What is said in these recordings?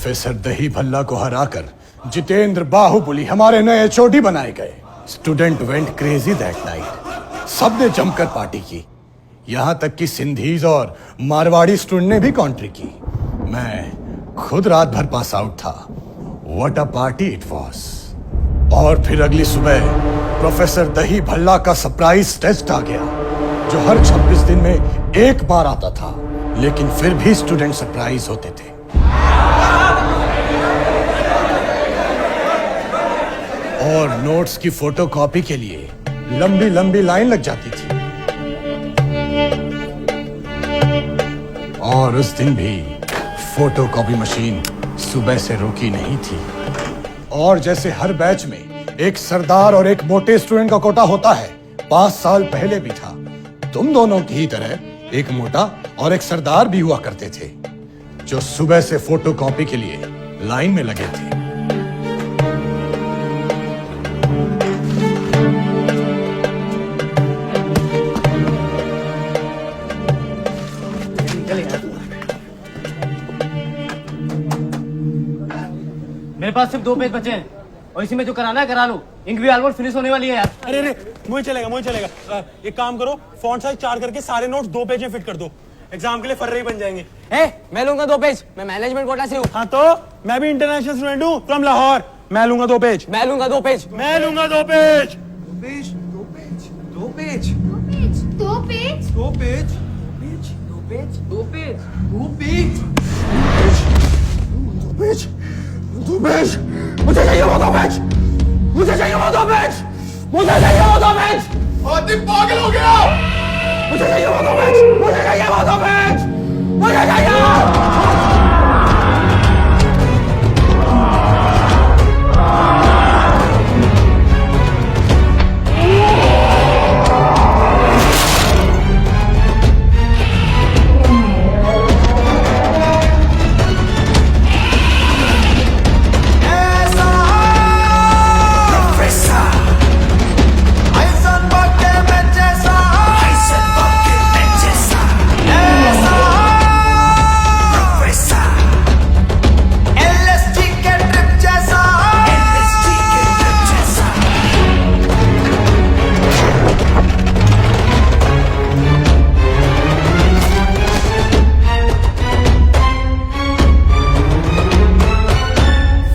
Professor दही भल्ला को हराकर जितेंद्र बाहुबली हमारे नए एचओडी बनाए गए। Student went crazy that night. सबने जमकर पार्टी की, यहां तक कि सिंधीज और मारवाड़ी स्टूडेंट ने भी कॉन्ट्री की। मैं खुद रात भर पास आउट था। What a party it was. और फिर अगली सुबह प्रोफेसर दही भल्ला का सरप्राइज टेस्ट आ गया, जो हर 26 दिन में एक बार आता था, लेकिन फिर भी स्टूडेंट सरप्राइज होते थे। और नोट्स की फोटोकॉपी के लिए लंबी लंबी लाइन लग जाती थी। और उस दिन भी फोटोकॉपी मशीन सुबह से रुकी नहीं थी। और जैसे हर बैच में एक सरदार और एक मोटे स्टूडेंट का कोटा होता है, 5 साल पहले भी था। तुम दोनों की ही तरह एक मोटा और एक सरदार भी हुआ करते थे, जो सुबह से फोटोकॉपी के लिए लाइन में लगे थे। मेरे पास सिर्फ 2 पेज बचे हैं और इसी में जो कराना है करा लो। इंक भी ऑलमोस्ट फिनिश होने वाली है यार। अरे मुझे चलेगा। एक काम करो, फॉन्ट साइज 4 करके सारे नोट्स 2 पेज में फिट कर दो। एग्जाम के लिए फर्रे ही बन जाएंगे। मैं लूंगा 2 पेज। मैं मैनेजमेंट कोटा से हूँ। हाँ तो मैं भी इंटरनेशनल स्टूडेंट हूँ फ्रॉम लाहौर। मैं लूंगा 2 पेज। मैं लूंगा 2 पेज। मैं लूंगा 2 पेज। 2 पेज। मुझे चाहिए वो 2 पेज। आदित्य पागल हो गया। मुझे चाहिए वो 2 पेज। मुझे चाहिए।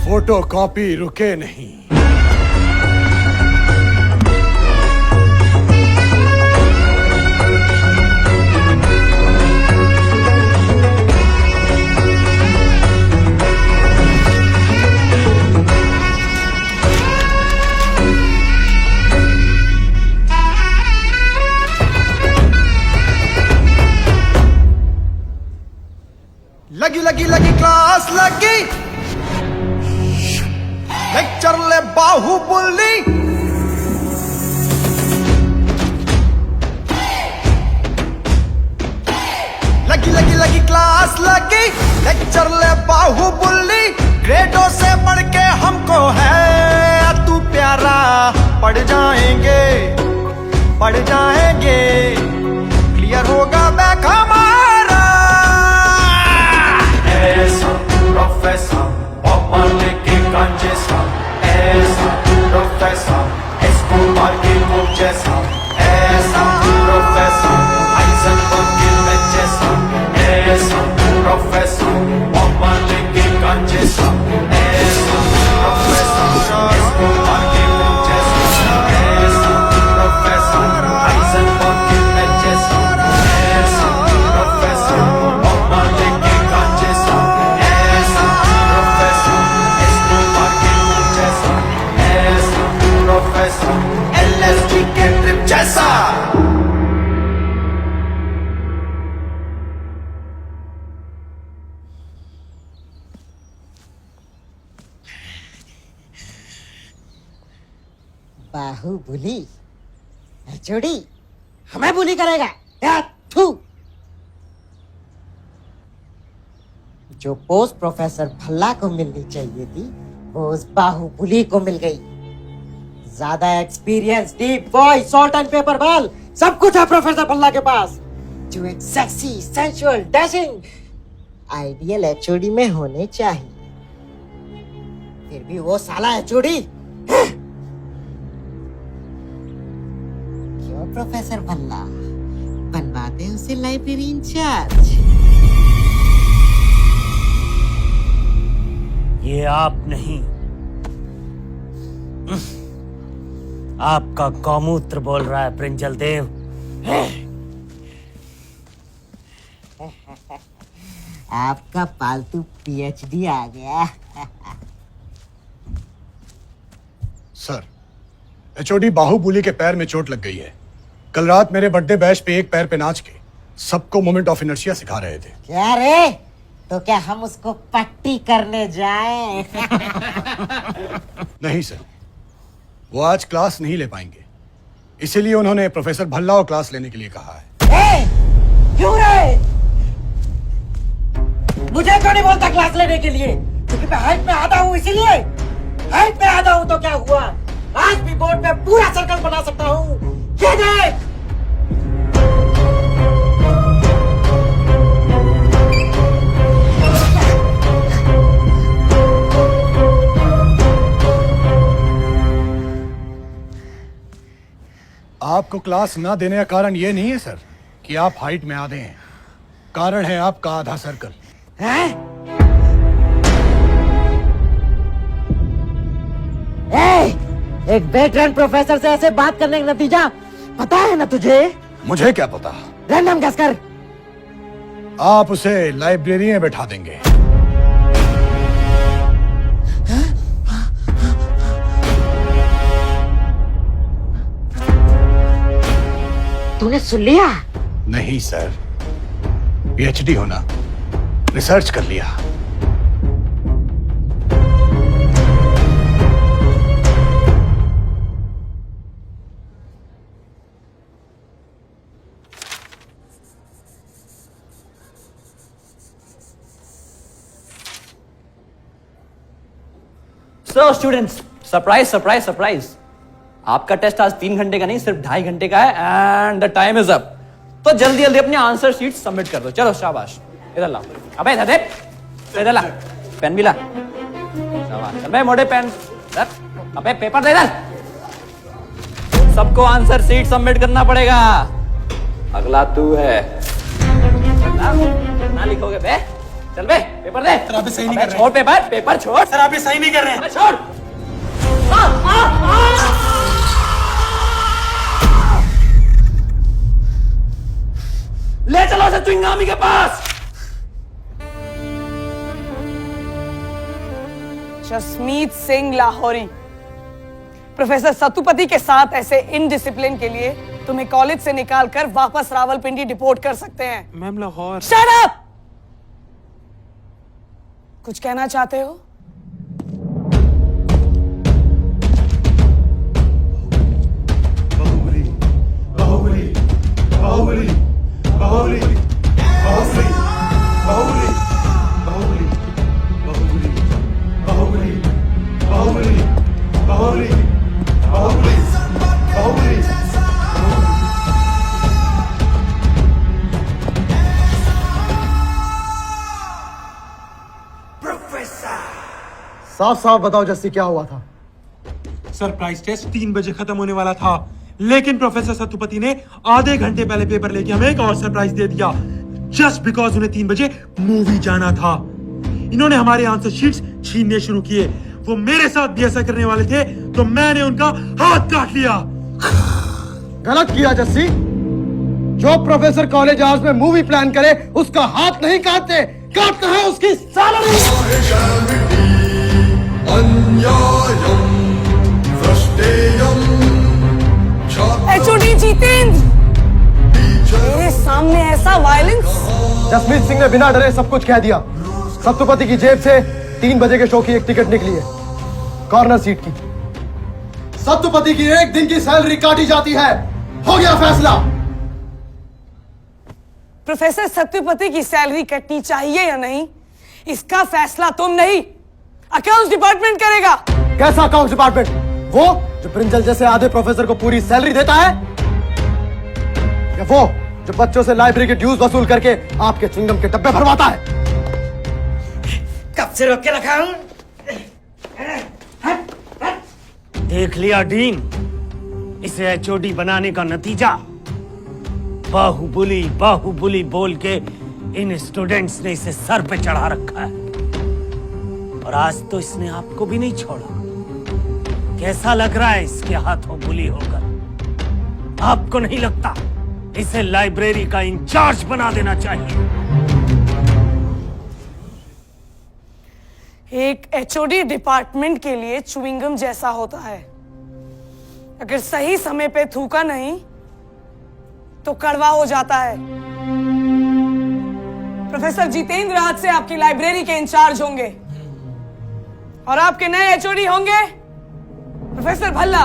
फोटोकॉपी रुके नहीं। लगी क्लास लगी, लेक्चर ले बाहुबली। लगी क्लास लगी, लेक्चर ले बाहुबली। ग्रेडों से बढ़ के हमको है तू प्यारा। पढ़ जाएंगे क्लियर होगा बैक हमारा। ऐसा प्रोफेसर पापा लेके गांजे सा। ऐसा प्रोफेसर एस्कोबार के कोच जैसा। ऐसा प्रोफेसर हाइजेनबर्ग के मैच जैसा। ऐसा प्रोफेसर पापा लेके गांजे सा। ऐसा प्रोफेसर एस्कोबार के कोच जैसा। ऐसा प्रोफेसर हाइजेनबर्ग के मैच जैसा। ऐसा प्रोफेसर पापा लेके गांजे सा। ऐसा प्रोफेसर एस्कोबार के कोच जैसा। ऐसा प्रोफेसर LSD के ट्रिप जैसा। बाहुबली एचओडी हमें बुली करेगा या थू। जो पोस्ट प्रोफेसर भल्ला को मिलनी चाहिए थी वो उस बाहुबली को मिल गई। ज्यादा experience, deep voice, salt and paper बाल सब कुछ है प्रोफेसर भल्ला के पास, जो एक sexy, sensual, dashing ideal HOD में होने चाहिए। फिर भी वो साला है चोरी। क्यों प्रोफेसर भल्ला, बनवाते हैं उसे लाइब्रेरी इंचार्ज। ये आप नहीं, आपका गौमूत्र बोल रहा है प्रिंजल देव। आपका पालतू पीएचडी आ गया। सर, एचओडी बाहुबली के पैर में चोट लग गई है। कल रात मेरे बर्थडे बैश पे एक पैर पे नाच के सबको मोमेंट ऑफ इनर्शिया सिखा रहे थे। क्या रे, तो क्या हम उसको पट्टी करने जाएं? नहीं सर, वो आज क्लास नहीं ले पाएंगे, इसीलिए उन्होंने प्रोफेसर भल्ला को क्लास लेने के लिए कहा है। क्यों रे? मुझे क्यों नहीं बोलता क्लास लेने के लिए? क्योंकि मैं हाइट में आधा हूँ, इसीलिए। हाइट में आधा हूँ तो क्या हुआ, आज भी बोर्ड में पूरा सर्कल बना सकता हूँ। ये देख, आपको क्लास ना देने का कारण ये नहीं है सर कि आप हाइट में आधे हैं, कारण है आपका आधा सर्कल। हैं? एक वेटरन प्रोफेसर से ऐसे बात करने का नतीजा पता है ना तुझे? मुझे क्या पता, रैंडम गैस कर। आप उसे लाइब्रेरी में बैठा देंगे। तूने सुन लिया? नहीं सर, पीएचडी होना, रिसर्च कर लिया। So students, surprise surprise surprise, आपका टेस्ट आज 3 घंटे का नहीं, सिर्फ 2.5 घंटे का है and the time is up. तो जल्दी जल्दी अपने आंसर शीट सबमिट कर दो। चलो शाबाश, इधर लाओ। अबे इधर दे, इधर ला, पेन भी ला। शाबाश, चल बे मोटे पेन इधर। अबे पेपर दे इधर। सबको आंसर शीट सबमिट करना पड़ेगा। अगला तू है, ना लिखोगे बे? चल बे पेपर दे। सर आप सही नहीं कर रहे। छोड़ पेपर, पेपर छोड़। सर आप सही नहीं कर रहे हैं। छोड़। ले चलो उसे चुंगामी के पास। जसमीत सिंह लाहौरी, प्रोफेसर सतुपति के साथ ऐसे इनडिसिप्लिन के लिए तुम्हें कॉलेज से निकालकर वापस रावलपिंडी डिपोर्ट कर सकते हैं। मैम लाहौर। Shut up! कुछ कहना चाहते हो? बाहुबली, बाहुबली, बाहुबली, बाहुबली, बाहुबली, बाहुबली, बाहुबली, बाहुबली, बाहुबली, बाहुबली, बाहुबली, बाहुबली, बाहुबली। साफ साफ बताओ जस्सी, क्या हुआ था? सरप्राइज टेस्ट 3 बजे खत्म होने वाला था, लेकिन प्रोफेसर सतुपति ने आधे घंटे पहले पेपर लेके हमें एक और सरप्राइज दे दिया, जस्ट बिकॉज उन्हें 3 बजे मूवी जाना था। इन्होंने हमारे आंसर शीट्स छीनने शुरू किए। वो मेरे साथ भी ऐसा करने वाले थे, तो मैंने उनका हाथ काट लिया। गलत किया जस्सी। जो प्रोफेसर कॉलेज आवर्स में मूवी प्लान करे उसका हाथ नहीं काटते, काटते हैं उसकी सैलरी। एचओडी जितेंद्र, मेरे सामने ऐसा वायलेंस। जसमीत सिंह ने बिना डरे सब कुछ कह दिया। सतुपति की जेब से 3 बजे के शो की एक टिकट निकली है, कॉर्नर सीट की। सतुपति की 1 दिन की सैलरी काटी जाती है। हो गया फैसला। प्रोफेसर सत्यपति की सैलरी कटनी चाहिए या नहीं, इसका फैसला तुम नहीं, अकाउंट्स डिपार्टमेंट करेगा। कैसा अकाउंट्स डिपार्टमेंट? वो जो प्रिंजल जैसे आधे प्रोफेसर को पूरी सैलरी देता है, या वो जो बच्चों से लाइब्रेरी के ड्यूज वसूल करके आपके चिंगम के डब्बे भरवाता है? कब से रोक के रखा हूं? देख लिया डीन, इसे एचओडी बनाने का नतीजा। बाहुबली बाहुबली बोल के इन स्टूडेंट्स ने इसे सर पे चढ़ा रखा है, और आज तो इसने आपको भी नहीं छोड़ा। कैसा लग रहा है इसके हाथों बुली होकर? आपको नहीं लगता इसे लाइब्रेरी का इंचार्ज बना देना चाहिए? एक एचओडी डिपार्टमेंट के लिए च्युइंगम जैसा होता है। अगर सही समय पे थूका नहीं तो कड़वा हो जाता है। प्रोफेसर जितेंद्र आज से आपकी लाइब्रेरी के इंचार्ज होंगे, और आपके नए एचओडी होंगे प्रोफेसर भल्ला।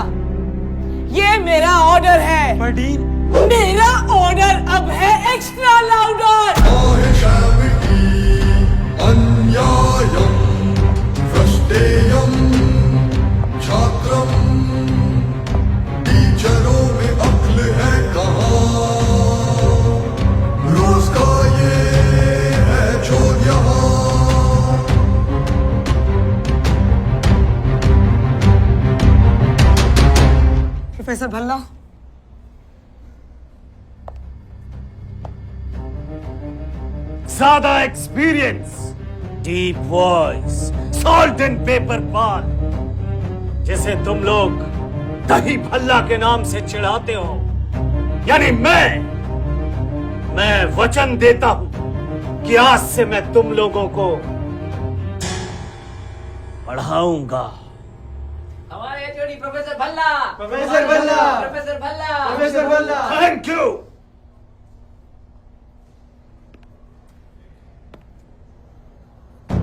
ये मेरा ऑर्डर है। पर डीन, मेरा ऑर्डर अब है एक्स्ट्रा लाउडर। छात्रम टीचरों में अक्ल है कहाँ? रोज का ये है चोर यहाँ। प्रोफेसर भल्ला, ज्यादा experience, deep voice, salt and pepper पाल, जैसे तुम लोग दही भल्ला के नाम से चिढ़ाते हो। यानी मैं वचन देता हूं कि आज से मैं तुम लोगों को पढ़ाऊंगा। हमारे HOD professor Bhalla, professor Bhalla, professor Bhalla, professor Bhalla. Thank you.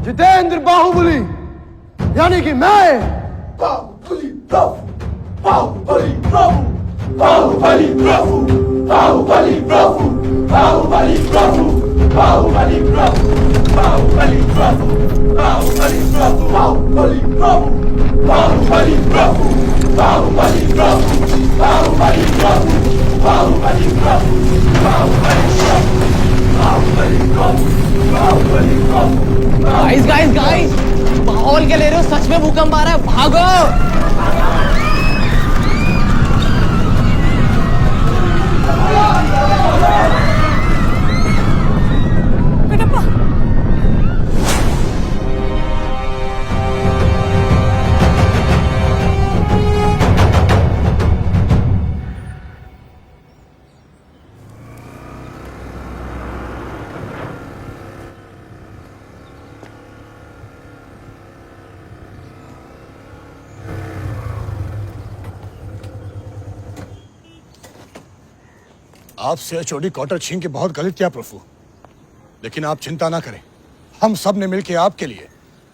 Jitendra Baahubali, यानी कि मैं बाहुबली प्रभु, बाहुबली प्रभु, बाहुबली प्रभु, बाहुबली प्रभु, बाहुबली प्रभु, बाहुबली प्रभु, बाहुबली प्रभु, बाहुबली प्रभु, बाहुबली प्रभु, बाहुबली प्रभु, बाहुबली प्रभु, बाहुबली प्रभु, बाहुबली प्रभु, बाहुबली प्रभु, बाहुबली प्रभु, बाहुबली प्रभु। गाइस गाइस गाइस, माहौल के ले रहे हो? सच में भूकंप आ रहा है, भागो। आपसे एचओडी क्वार्टर छीन के बहुत गलत किया प्रभु, लेकिन आप चिंता ना करें, हम सब ने मिलकर आपके लिए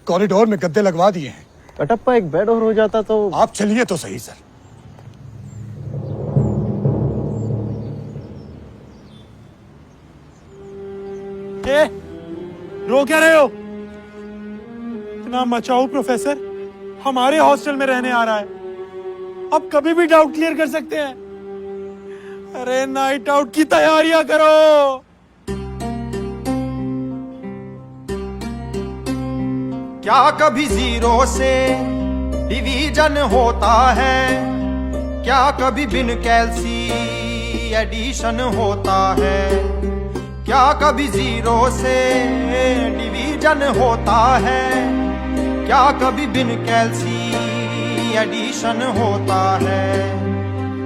कॉरिडोर में गद्दे लगवा दिए हैं। कटप्पा एक बेड और हो जाता तो। आप चलिए तो सही सर। रो क्या रहे हो? इतना मचाओ प्रोफेसर, हमारे हॉस्टल में रहने आ रहा है। अब कभी भी डाउट क्लियर कर सकते हैं। अरे नाइट आउट की तैयारियां करो। क्या कभी जीरो से डिवीजन होता है? क्या कभी बिन कैल्सी एडिशन होता है? क्या कभी जीरो से डिवीजन होता है? क्या कभी बिन कैल्सी एडिशन होता है?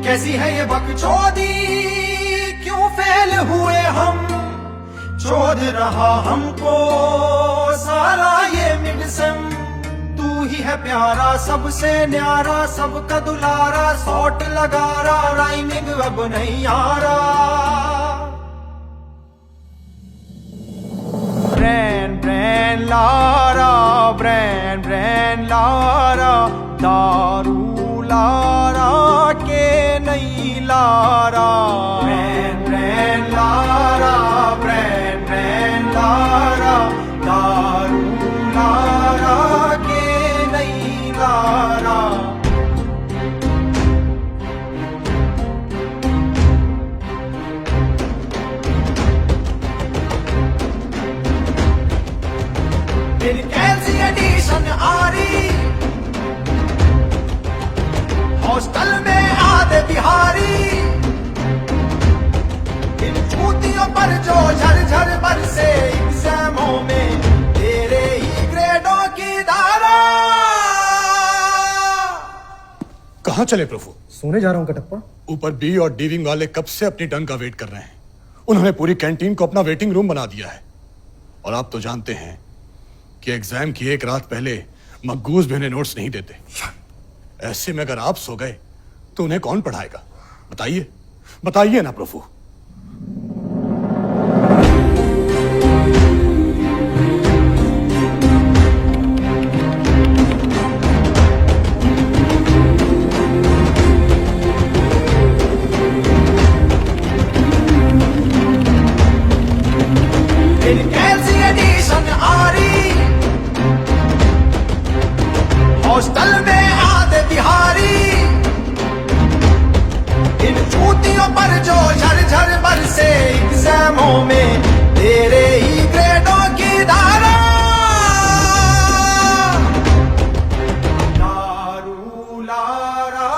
कैसी है ये बकचोदी, क्यों फेल हुए हम? चोद रहा हमको सारा ये मिडसम। तू ही है प्यारा, सबसे न्यारा, सबका दुलारा, सॉट लगा रहा, राइमिंग अब नहीं आ रहा। Brian Brian Lara, Brian Brian Lara, दारू लारा के नहीं Lara. Brian Brian Lara, Brian Brian Lara, दारू लारा के नहीं लारा। बिन कैल्सी एडिशन आ रही, बिहारी इन जूतियों पर जो झरझर बरसे एग्जामों में तेरे ही ग्रेडों की धारा। कहाँ चले प्रभु? सोने जा रहा हूँ कटप्पा। ऊपर बी और डी विंग वाले कब से अपनी टर्न का वेट कर रहे हैं। उन्होंने पूरी कैंटीन को अपना वेटिंग रूम बना दिया है। और आप तो जानते हैं कि एग्जाम की एक रात पहले मकगूज भी उन्हें नोट्स नहीं देते। ऐसे में अगर आप सो गए तो उन्हें कौन पढ़ाएगा? बताइए, बताइए ना प्रभु। हॉस्टल में आधे बिहारी इन जूतियों पर जो झरझर बरसे एग्जामों में तेरे ही ग्रेडों की धारा। दारू लारा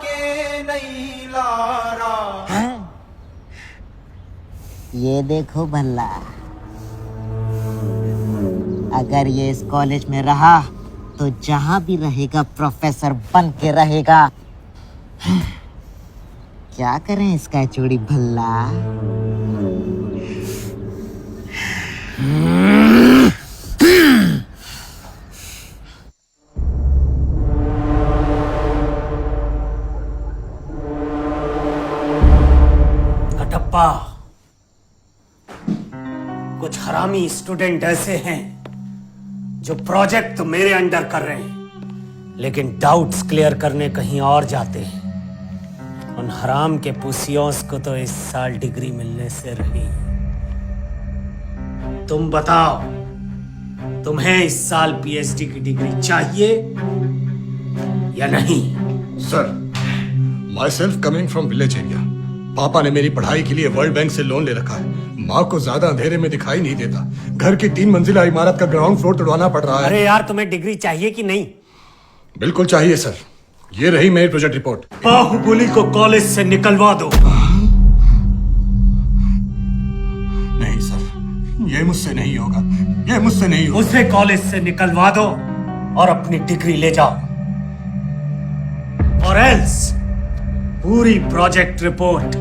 के नहीं लारा। ये देखो भल्ला, अगर ये इस कॉलेज में रहा तो जहां भी रहेगा प्रोफेसर बन के रहेगा। क्या करें इसका चूड़ी भल्ला? कटप्पा, कुछ हरामी स्टूडेंट ऐसे हैं जो प्रोजेक्ट तो मेरे अंडर कर रहे हैं, लेकिन डाउट्स क्लियर करने कहीं और जाते हैं। उन हराम के पुसियोंस को तो इस साल डिग्री मिलने से रही। तुम बताओ, तुम्हें इस साल पीएचडी की डिग्री चाहिए या नहीं? Sir, my self coming from village area, पापा ने मेरी पढ़ाई के लिए वर्ल्ड बैंक से लोन ले रखा है। माँ को ज्यादा अंधेरे में दिखाई नहीं देता। घर की 3 मंजिला इमारत का ग्राउंड फ्लोर तोड़वाना पड़ रहा है। अरे यार, तुम्हें डिग्री चाहिए कि नहीं? बिल्कुल चाहिए सर। ये रही मेरी प्रोजेक्ट रिपोर्ट। बाहुबली को कॉलेज से निकलवा दो। नहीं सर, ये मुझसे नहीं होगा, ये मुझसे नहीं होगा। उसे कॉलेज से निकलवा दो और अपनी डिग्री ले जाओ, और एल्स पूरी प्रोजेक्ट रिपोर्ट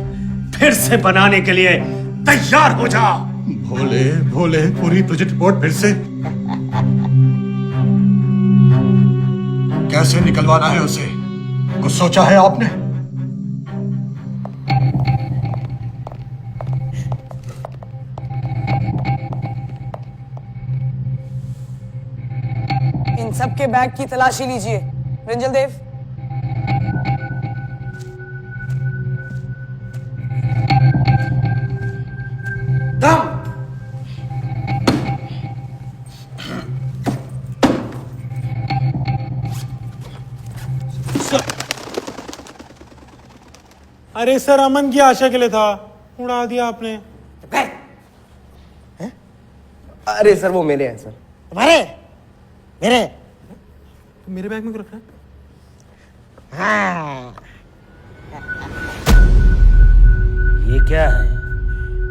फिर से बनाने के लिए तैयार हो जाओ। भोले भोले, पूरी प्रोजेक्ट रिपोर्ट फिर से? कैसे निकलवाना है उसे? कुछ सोचा है आपने? इन सबके बैग की तलाशी लीजिए। रंजल देव, दम। अरे सर, अमन की आशा के लिए था, उड़ा दिया आपने। अरे सर, वो मेरे हैं सर। तुम्हारे? मेरे? मेरे बैग में क्यों रखा है? हाँ। ये क्या है?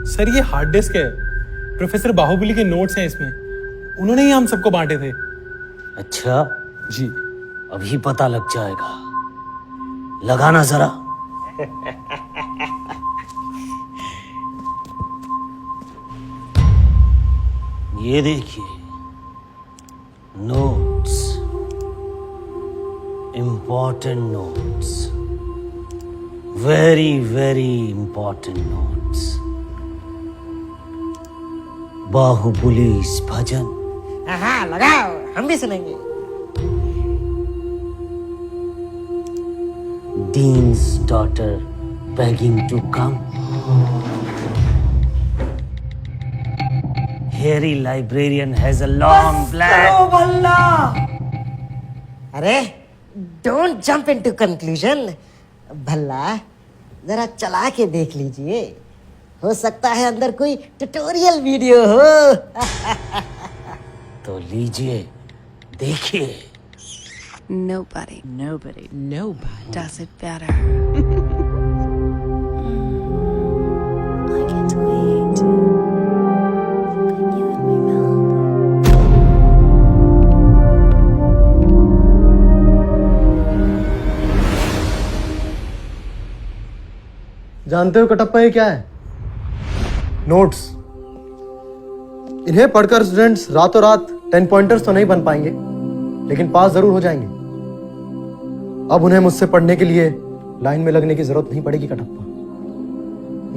सर, ये हार्ड डिस्क है। प्रोफेसर बाहुबली के नोट्स हैं इसमें। उन्होंने ही हम सबको बांटे थे। अच्छा जी। अभी पता लग जाएगा। लगाना जरा। ये देखिए, notes, important notes, very very important notes. Baahubali's भजन। हाँ, लगाओ, हम भी सुनेंगे। Dean's daughter begging to come. Hairy librarian has a long black. अरे, don't jump into conclusion. Bhalla, जरा चला के देख लीजिए, हो सकता है अंदर कोई ट्यूटोरियल वीडियो हो। तो लीजिए, देखिए। Nobody does it better. जानते हो कटप्पा ये क्या है? नोट्स। इन्हें पढ़कर स्टूडेंट्स रातों रात 10 पॉइंटर्स तो नहीं बन पाएंगे, लेकिन पास जरूर हो जाएंगे। अब उन्हें मुझसे पढ़ने के लिए लाइन में लगने की जरूरत नहीं पड़ेगी कटप्पा।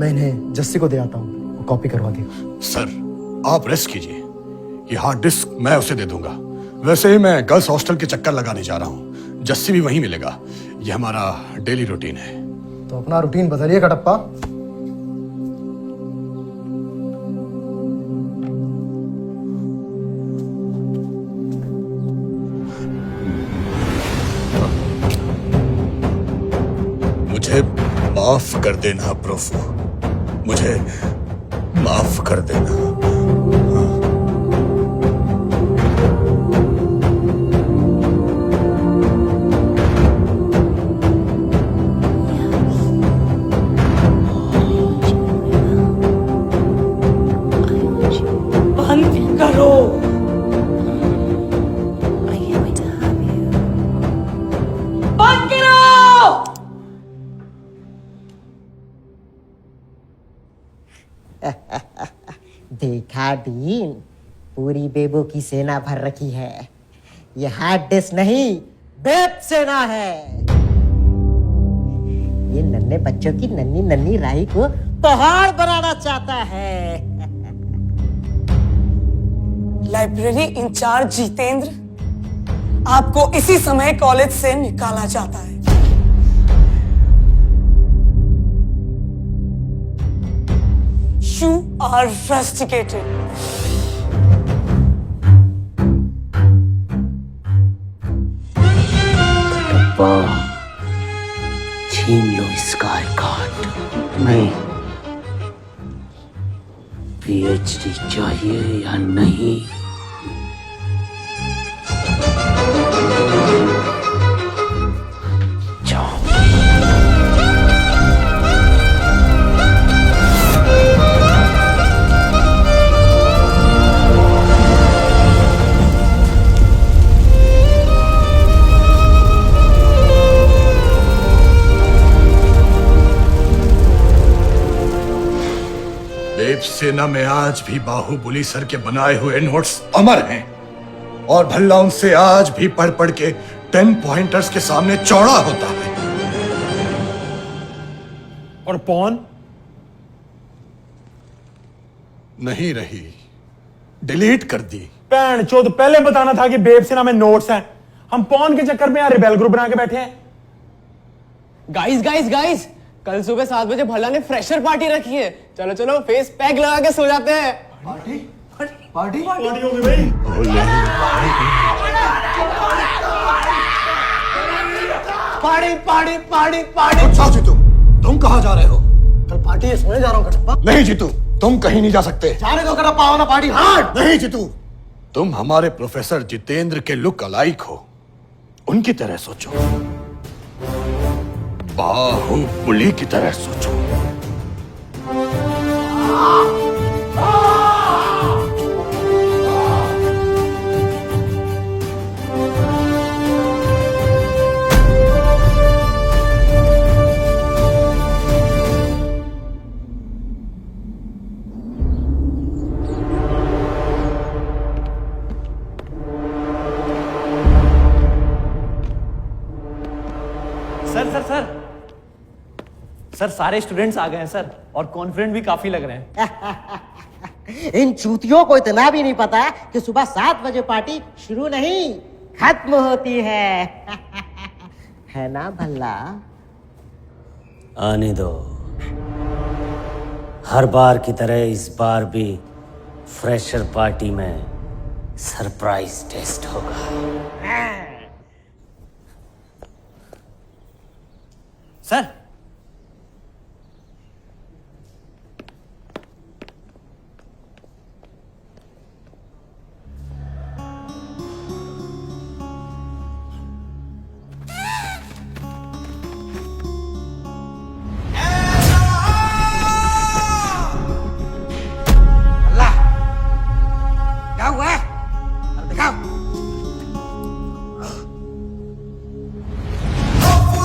मैं इन्हें जस्सी को दे आता हूँ, वो कॉपी करवा देगा। सर आप रेस्ट कीजिए, ये हार्ड डिस्क मैं उसे दे दूंगा। वैसे ही मैं गर्ल्स हॉस्टल के चक्कर लगाने जा रहा हूँ, जस्सी भी वहीं मिलेगा। ये हमारा डेली रूटीन है। तो अपना रूटीन बदलिए कटप्पा। मुझे माफ कर देना प्रोफो, मुझे माफ कर देना। बंद करो। बंद करो। देखा डीन, पूरी बेबो की सेना भर रखी है। ये हार्ड डिस्क नहीं, बेब सेना है। ये नन्हे बच्चों की नन्ही नन्ही राही को पहाड़ बनाना चाहता है। लाइब्रेरी इंचार्ज जितेंद्र, आपको इसी समय कॉलेज से निकाला जाता है। You are rusticated. छीन लो इसका आई कार्ड। नहीं, पीएचडी चाहिए या नहीं? जाओ। देव सेना में आज भी बाहुबली सर के बनाए हुए नोट्स अमर हैं, और भल्ला उनसे आज भी पढ़ पढ़ के 10 पॉइंटर्स के सामने चौड़ा होता है। और पॉन नहीं रही, डिलीट कर दी। पैन चौथ, पहले बताना था कि बेब सेना में नोट्स हैं। हम पॉन के चक्कर में यहाँ रिबेल ग्रुप बना के बैठे हैं। गाइस गाइस गाइस, कल सुबह 7 बजे भल्ला ने फ्रेशर पार्टी रखी है। चलो चलो फेस पैक लगा के सो जाते हैं। पार्टी पार्टी पार्टी हो गई भाई। Party party party party. अच्छा जीतू, तुम कहाँ जा रहे हो? कल पार्टी है, सोने जा रहा हूँ कटप्पा। नहीं जीतू, तुम कहीं नहीं जा सकते। जाने दो कटप्पा, होना पार्टी हार्ड। नहीं जीतू, तुम हमारे प्रोफेसर जितेंद्र के लुक अलाइक हो, उनकी तरह सोचो, बाहुबली की तरह सोचो। सर सर सर सर, सारे स्टूडेंट्स आ गए हैं सर, और कॉन्फिडेंट भी काफी लग रहे हैं। इन चूतियों को इतना भी नहीं पता कि सुबह 7 बजे पार्टी शुरू नहीं खत्म होती है। है ना भल्ला? आने दो। हर बार की तरह इस बार भी फ्रेशर पार्टी में सरप्राइज टेस्ट होगा। सर क्या हुआ? दिखाओ।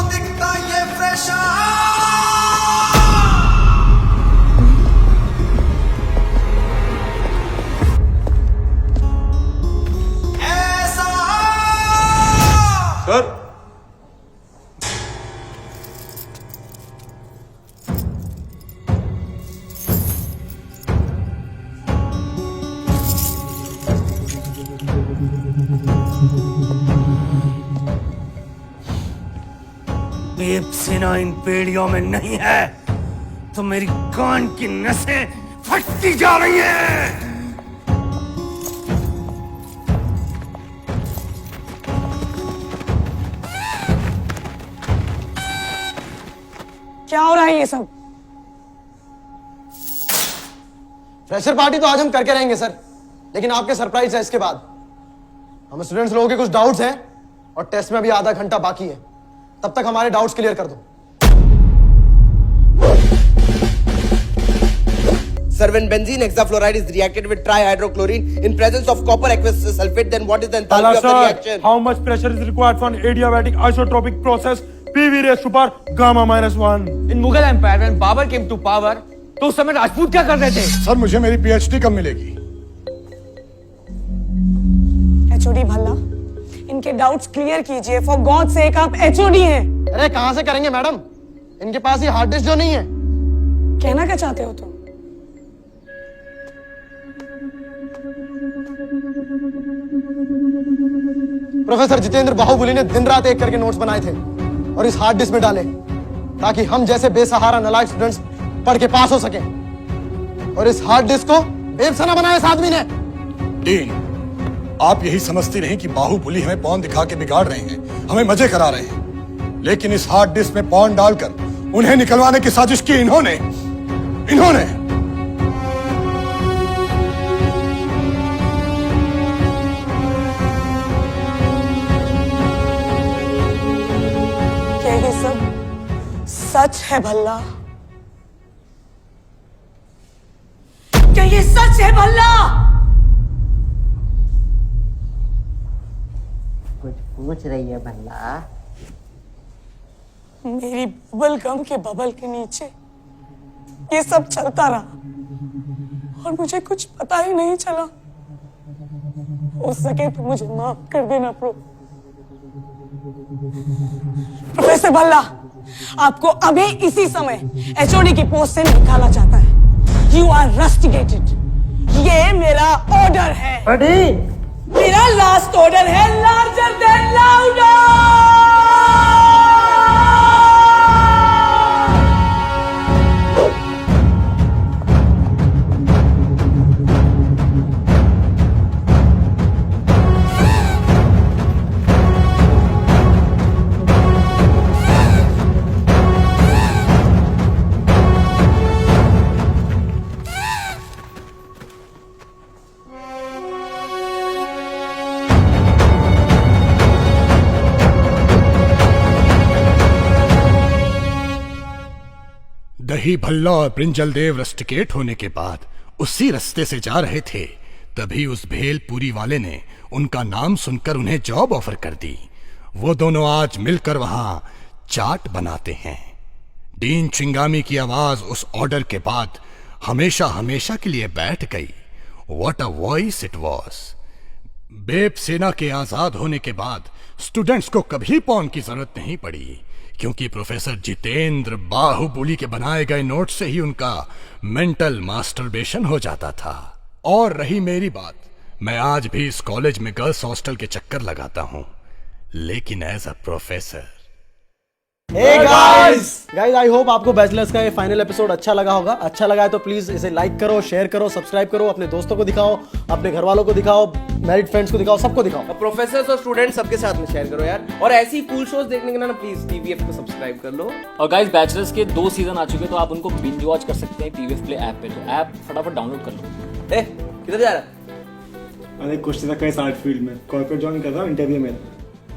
दिखता ये फ्रेशर बेपसेना इन पेड़ियों में नहीं है तो मेरी कान की नसें फटती जा रही हैं। क्या हो रहा है ये सब? फ्रेशर पार्टी तो आज हम करके रहेंगे सर, लेकिन आपके सरप्राइज है इसके बाद। हमें स्टूडेंट्स लोगों के कुछ डाउट्स हैं और टेस्ट में अभी आधा घंटा बाकी है, तब तक हमारे डाउट्स क्लियर कर दो। Sir, when benzene hexafluoride is reacted with trihydrochlorine in presence of copper aqueous sulfate, then what is the enthalpy of the reaction? How much pressure is required for an adiabatic isotropic process? PV raised to power gamma -1. इन Mughal empire में Babur came to power तो उस समय राजपूत क्या कर रहे थे? Sir मुझे मेरी पीएचडी कब मिलेगी? एचओडी भल्ला, इनके डाउट्स क्लियर कीजिए। फॉर गॉड सेक, आप एचओडी हैं। अरे कहां से करेंगे मैडम, इनके पास ये हार्ड डिस्क जो नहीं है। कहना क्या चाहते हो तुम? प्रोफेसर जितेंद्र बाहुबली ने दिन रात एक करके नोट्स बनाए थे और इस हार्ड डिस्क में डाले ताकि हम जैसे बेसहारा नालायक स्टूडेंट्स पढ़ के पास हो सके। और इस हार्ड डिस्क को बेपसना बनाया इस आदमी ने। डीन, आप यही समझती नहीं कि बाहुबली हमें पॉन दिखा के बिगाड़ रहे हैं, हमें मजे करा रहे हैं, लेकिन इस हार्ड डिस्क में पॉन डालकर उन्हें निकलवाने की साजिश की इन्होंने। क्या ये सब सच है भल्ला? क्या ये सच है भल्ला? कुछ पूछ रही है भल्ला? मेरी बबल गम के बबल के नीचे ये सब चलता रहा और मुझे कुछ पता ही नहीं चला। हो सके तो मुझे माफ कर देना प्रोफेसर भल्ला, आपको अभी इसी समय एचओडी की पोस्ट से निकाला जाता है। You are rusticated. ये मेरा ऑर्डर है। मेरा लास्ट ऑर्डर है, लार्जर देन लाउडर। दही भल्ला और ब्रिंजल देव रस्टिकेट होने के बाद उसी रास्ते से जा रहे थे, तभी उस भेलपुरी वाले ने उनका नाम सुनकर उन्हें जॉब ऑफर कर दी। वो दोनों आज मिलकर वहां चाट बनाते हैं। डीन चिंगामी की आवाज उस ऑर्डर के बाद हमेशा हमेशा के लिए बैठ गई। What a voice it was. बेब सेना के आजाद होने के बाद स्टूडेंट्स को कभी पॉन की जरूरत नहीं पड़ी, क्योंकि प्रोफेसर जितेंद्र बाहुबली के बनाए गए नोट से ही उनका मेंटल मास्टरबेशन हो जाता था। और रही मेरी बात, मैं आज भी इस कॉलेज में गर्ल्स हॉस्टल के चक्कर लगाता हूं, लेकिन as a professor. Hey guys, I hope आपको बैचलर्स का ये फाइनल एपिसोड अच्छा लगा होगा। अच्छा लगा है तो प्लीज इसे लाइक करो, शेयर करो, सब्सक्राइब करो, अपने दोस्तों को दिखाओ, अपने घर वालों को दिखाओ, मैरिड फ्रेंड्स को दिखाओ, सबको दिखाओ। प्रोफेसर्स और स्टूडेंट्स सबके साथ में शेयर करो यार। और ऐसी कूल शोज देखने के लिए ना प्लीज टीवीएफ को सब्सक्राइब कर लो। और गाइस बैचलर्स के 2 सीजन आ चुके हैं, तो आप उनको बिंज वॉच कर सकते हैं पीवीएफ प्ले ऐप पे। तो ऐप फटाफट डाउनलोड कर लो। किधर जा रहा है? अरे कुछ तक कहीं आर्ट फील्ड में कॉर्पोरेट ज्वाइन कर रहा हूँ, इंटरव्यू में।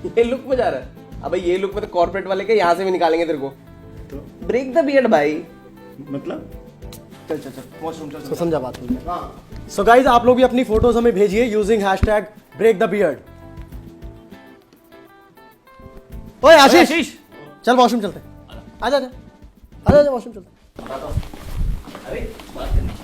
ये लुक में जा रहा है? अबे ये लुक में तो कॉर्पोरेट वाले के यहाँ से भी निकालेंगे तेरे को। तो ब्रेक द बियर्ड भाई। मतलब चल वॉशरूम चल, समझा बात तुमने। सो गाइस, आप लोग भी अपनी फोटोज हमें भेजिए यूजिंग #BreakTheBeard। ओए आशीष, चल वॉशरूम चलते। आजा वॉशरूम चलते। अरे बात करनी।